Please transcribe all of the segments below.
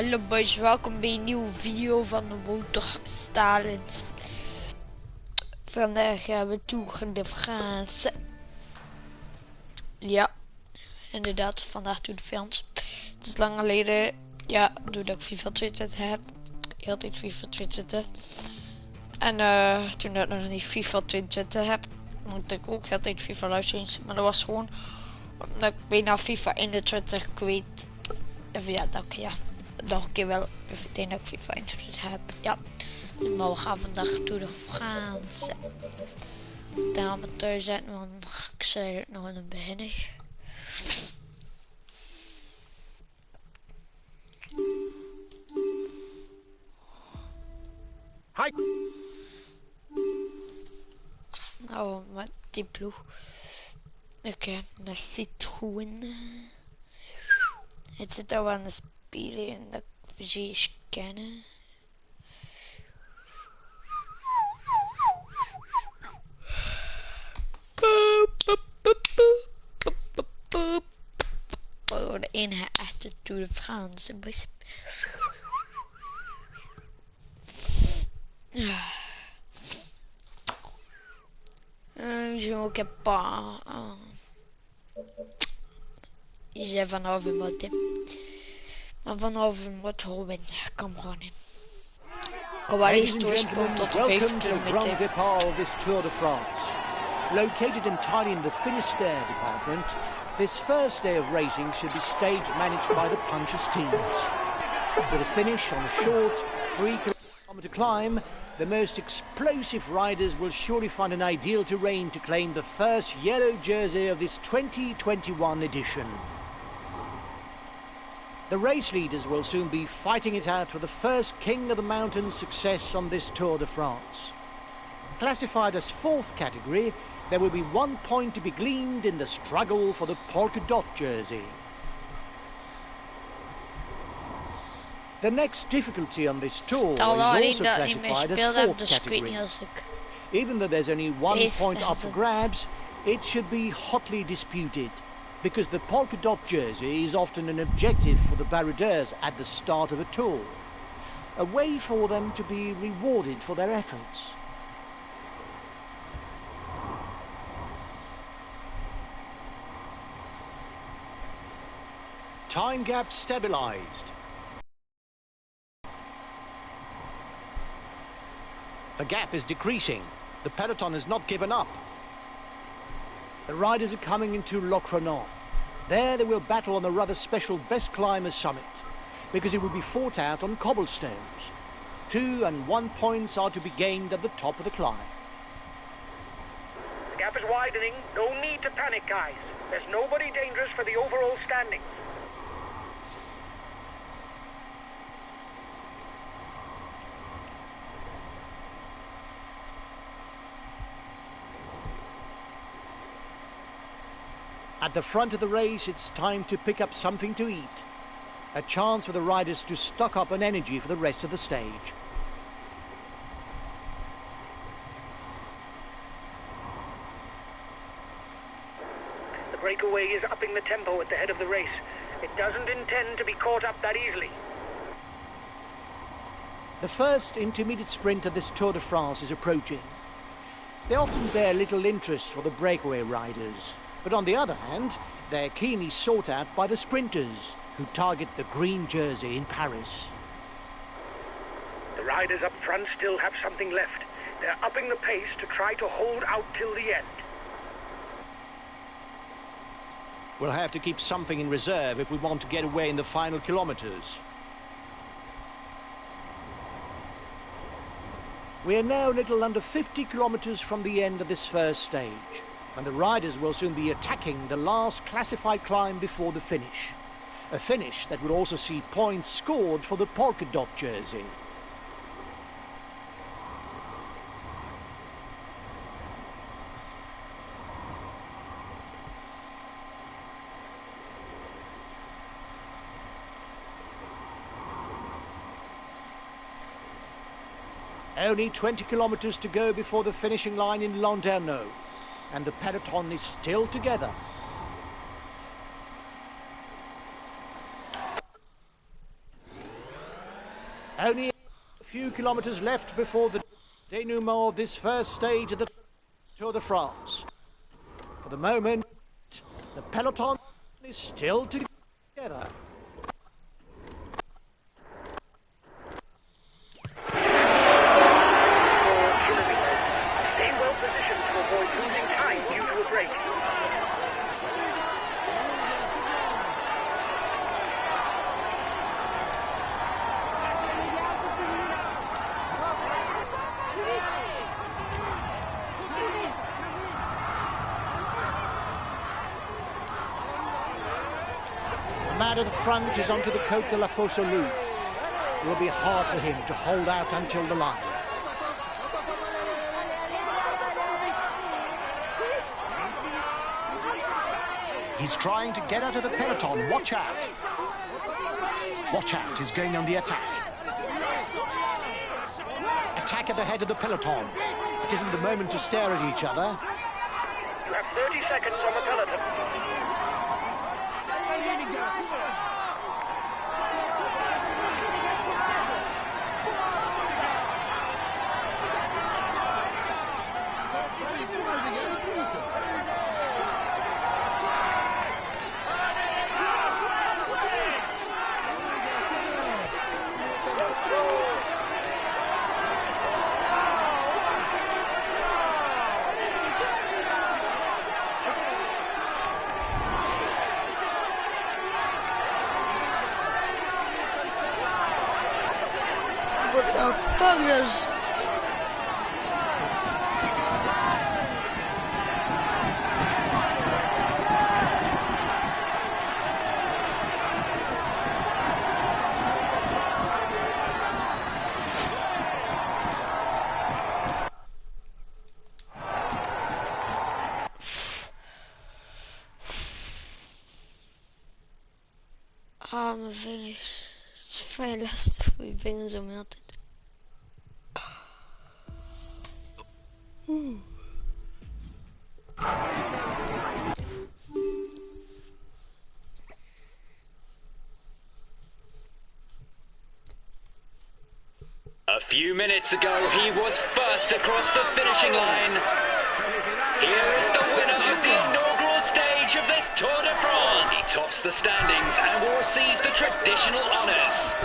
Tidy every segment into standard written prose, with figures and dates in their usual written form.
Hallo boys, welkom bij een nieuwe video van de motorstalens. Vandaag gaan we Tour de France. Ja, inderdaad, vandaag Tour de France. Het is lang geleden, ja, doordat ik FIFA 22 heb. Heel tijd FIFA 22. En toen ik nog niet FIFA 22 heb, moet ik ook heel tijd FIFA luisteren. Maar dat was gewoon omdat ik bijna FIFA 21 weet. Even ja, dank je, ja. Nog een keer wel even dat ik FIFA 21 heb. Ja, maar we gaan vandaag Tour de France. Dan gaan we thuis zetten, want ik zei het nog in het begin. Hi. Nou, met die ploeg. Oké, met citroen. Het zit al aan de spelen en dat zie je scannen. Oh, de enige echte Tour de France. Je heb pas. Je zei vanaf een wat. Maar vanaf een wat Robin kan gewoon niet. Kom wel eens doorsprong tot de 5 kilometer. This Tour de France. Located entirely in the Finistère department, this first day of racing should be stage managed by the punchers teams. With a finish on a short 3-kilometer climb, the most explosive riders will surely find an ideal terrain to claim the first yellow jersey of this 2021 edition. The race leaders will soon be fighting it out for the first King of the Mountains success on this Tour de France. Classified as 4th category, there will be 1 point to be gleaned in the struggle for the polka dot jersey. The next difficulty on this tour is also classified as 4th category. Even though there's only 1 point up for grabs, it should be hotly disputed, because the polka dot jersey is often an objective for the baroudeurs at the start of a tour, a way for them to be rewarded for their efforts. Time gap stabilized. The gap is decreasing. The peloton has not given up. The riders are coming into Le Cronon. There they will battle on the rather special Best Climber Summit, because it will be fought out on cobblestones. 2 and 1 points are to be gained at the top of the climb. The gap is widening. No need to panic, guys. There's nobody dangerous for the overall standings. At the front of the race, it's time to pick up something to eat. A chance for the riders to stock up on energy for the rest of the stage. The breakaway is upping the tempo at the head of the race. It doesn't intend to be caught up that easily. The first intermediate sprint of this Tour de France is approaching. They often bear little interest for the breakaway riders. But on the other hand, they're keenly sought out by the sprinters, who target the green jersey in Paris. The riders up front still have something left. They're upping the pace to try to hold out till the end. We'll have to keep something in reserve if we want to get away in the final kilometers. We are now a little under 50 kilometers from the end of this first stage, and the riders will soon be attacking the last classified climb before the finish. A finish that will also see points scored for the polka dot jersey. Only 20 kilometers to go before the finishing line in Landerneau, and the peloton is still together. Only a few kilometres left before the denouement of this first stage of the Tour de France. For the moment, the peloton is still together. Stay well positioned to avoid losing time due to a break. The man at the front is onto the Côte de la Fosse au Loup. It will be hard for him to hold out until the line. He's trying to get out of the peloton. Watch out. Watch out. He's going on the attack. Attack at the head of the peloton. It isn't the moment to stare at each other. You have 30 seconds on the peloton. What the fuck is... mijn vingers. Het is vrij lastig voor je vingers om altijd. A few minutes ago, he was first across the finishing line. Here is the winner of the inaugural stage of this Tour de France. He tops the standings and will receive the traditional honours.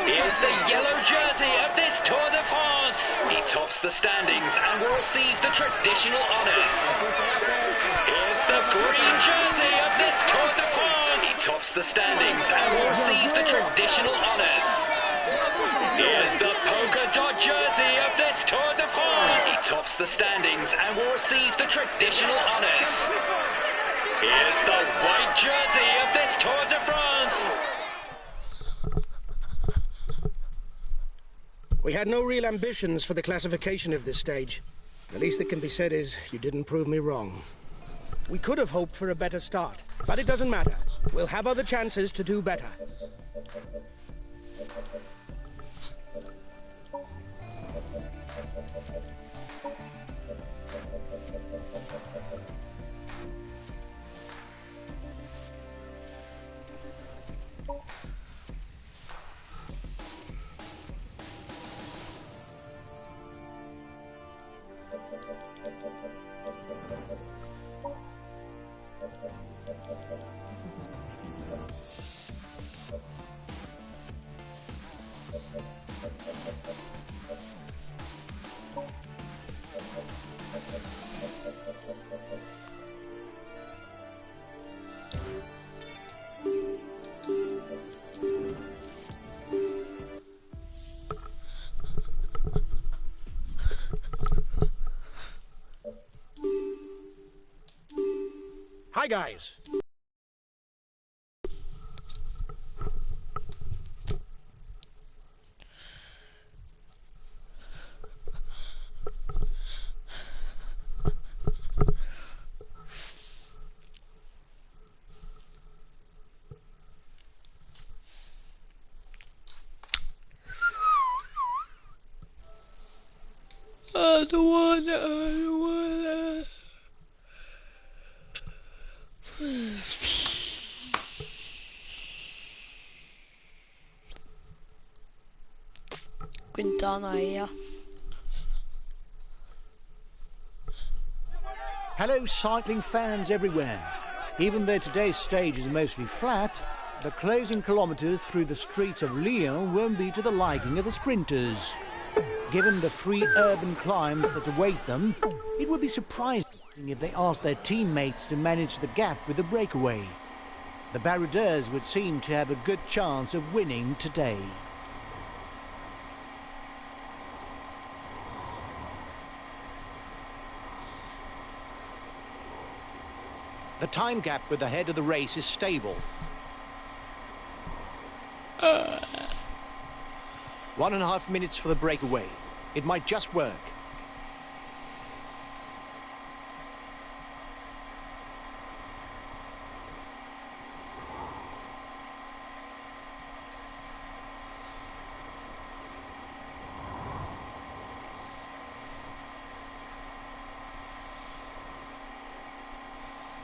Here's the yellow jersey of this Tour de France. He tops the standings and will receive the traditional honours. Here's the green jersey of this Tour de France. He tops the standings and will receive the traditional honours. Here's the polka dot jersey of this Tour de France. He tops the standings and will receive the traditional honours. Here's the white jersey of this Tour de France. We had no real ambitions for the classification of this stage. The least that can be said is you didn't prove me wrong. We could have hoped for a better start, but it doesn't matter. We'll have other chances to do better. Hi, guys. I don't wanna. Quintana here. Hello cycling fans everywhere. Even though today's stage is mostly flat, the closing kilometres through the streets of Lyon won't be to the liking of the sprinters. Given the free urban climbs that await them, it would be surprising if they asked their teammates to manage the gap with a breakaway. The Baroudeurs would seem to have a good chance of winning today. The time gap with the head of the race is stable. 1.5 minutes for the breakaway. It might just work.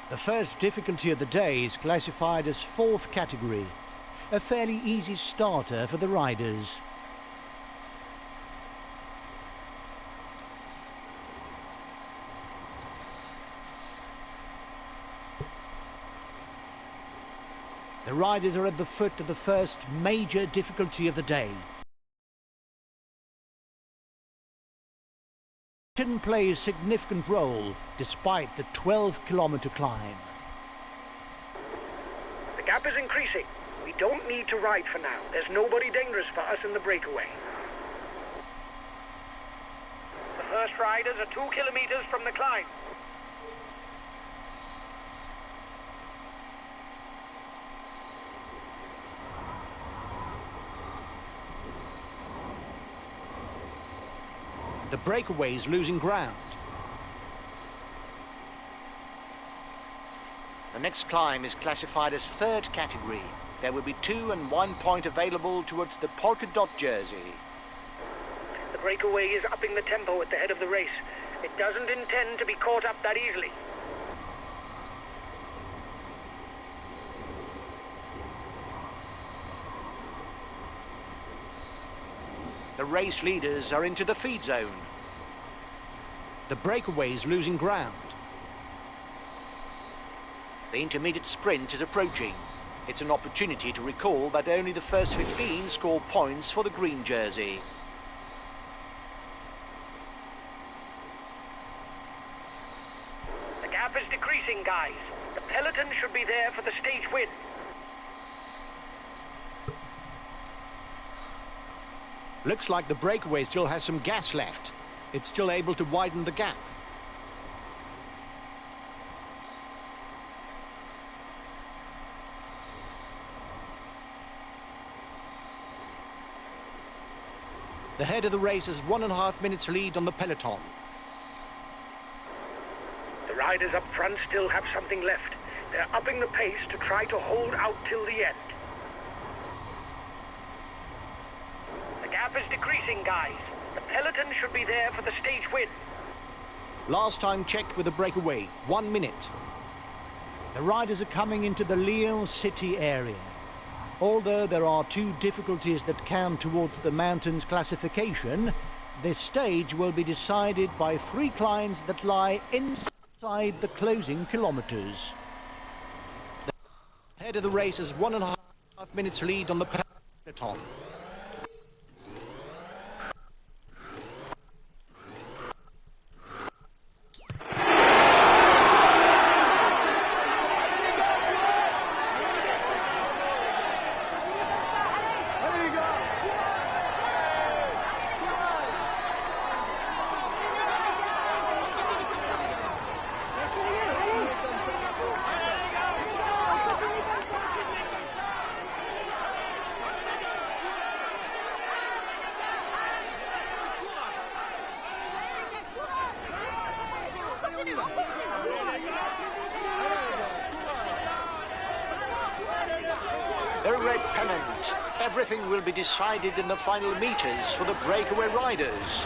The first difficulty of the day is classified as 4th category, a fairly easy starter for the riders. The riders are at the foot of the first major difficulty of the day. Didn't play a significant role despite the 12-kilometre climb. The gap is increasing. We don't need to ride for now. There's nobody dangerous for us in the breakaway. The first riders are 2 kilometers from the climb. The breakaway is losing ground. The next climb is classified as 3rd category. There will be 2 and 1 point available towards the polka dot jersey. The breakaway is upping the tempo at the head of the race. It doesn't intend to be caught up that easily. The race leaders are into the feed zone. The breakaway is losing ground. The intermediate sprint is approaching. It's an opportunity to recall that only the first 15 score points for the green jersey. The gap is decreasing, guys. The peloton should be there for the stage win. Looks like the breakaway still has some gas left. It's still able to widen the gap. The head of the race has 1.5 minutes lead on the peloton. The riders up front still have something left. They're upping the pace to try to hold out till the end. The gap is decreasing, guys. The peloton should be there for the stage win. Last time checked with the breakaway, 1 minute. The riders are coming into the Lyon city area. Although there are 2 difficulties that count towards the mountains classification, this stage will be decided by 3 climbs that lie inside the closing kilometres. The head of the race has 1.5 minutes lead on the peloton. The red pennant. Everything will be decided in the final meters for the breakaway riders.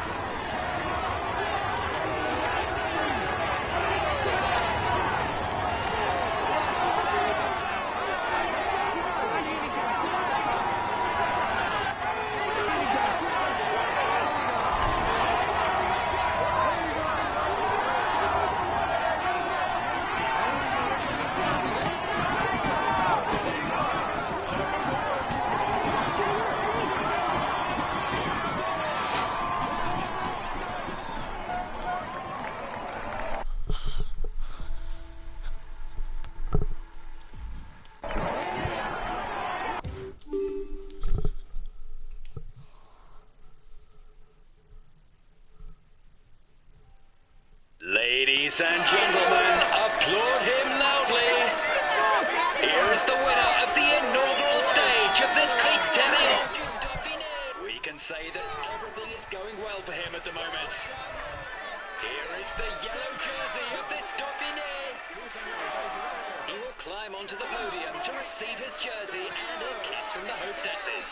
Ladies and gentlemen, applaud him loudly. Here is the winner of the inaugural stage of this Criterion. We can say that everything is going well for him at the moment. Here is the yellow jersey of this Dauphiné. He will climb onto the podium to receive his jersey and a kiss from the hostesses.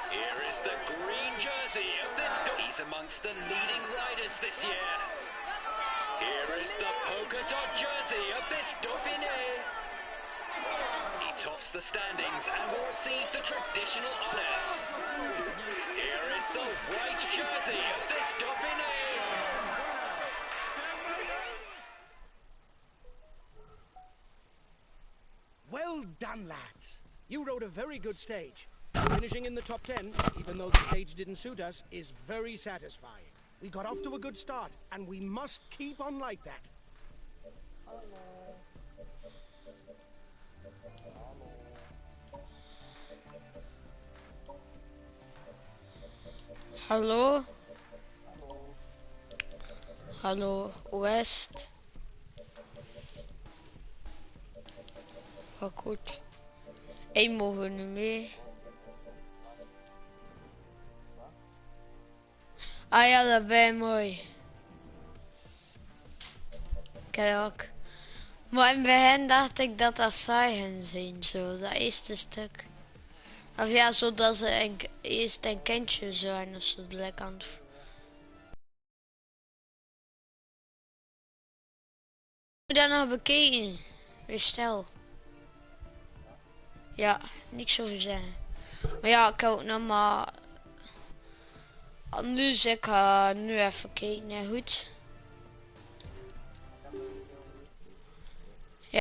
Here is the green jersey of this Dauphiné. He's amongst the leading riders this year. Here is the polka dot jersey of this Dauphiné. He tops the standings and will receive the traditional honours. Here is the white jersey of this Dauphiné. Well done, lads. You rode a very good stage. Finishing in the top 10, even though the stage didn't suit us, is very satisfying. We got off to a good start, and we must keep on like that. Hallo? Hallo, West. Wel goed. Eén mogen we nu mee. Ah ja, dat ben je mooi. Kijk ook. Maar in het begin dacht ik dat dat saai zijn, zo, dat eerste stuk. Of ja, zodat ze eerst een kindje zijn of zo, lekker aan het... Ik heb dat nog bekeken. Weer stel. Ja, niks over zeggen. Maar ja, ik heb ook nog maar... Dus ik ga nu even kijken, goed.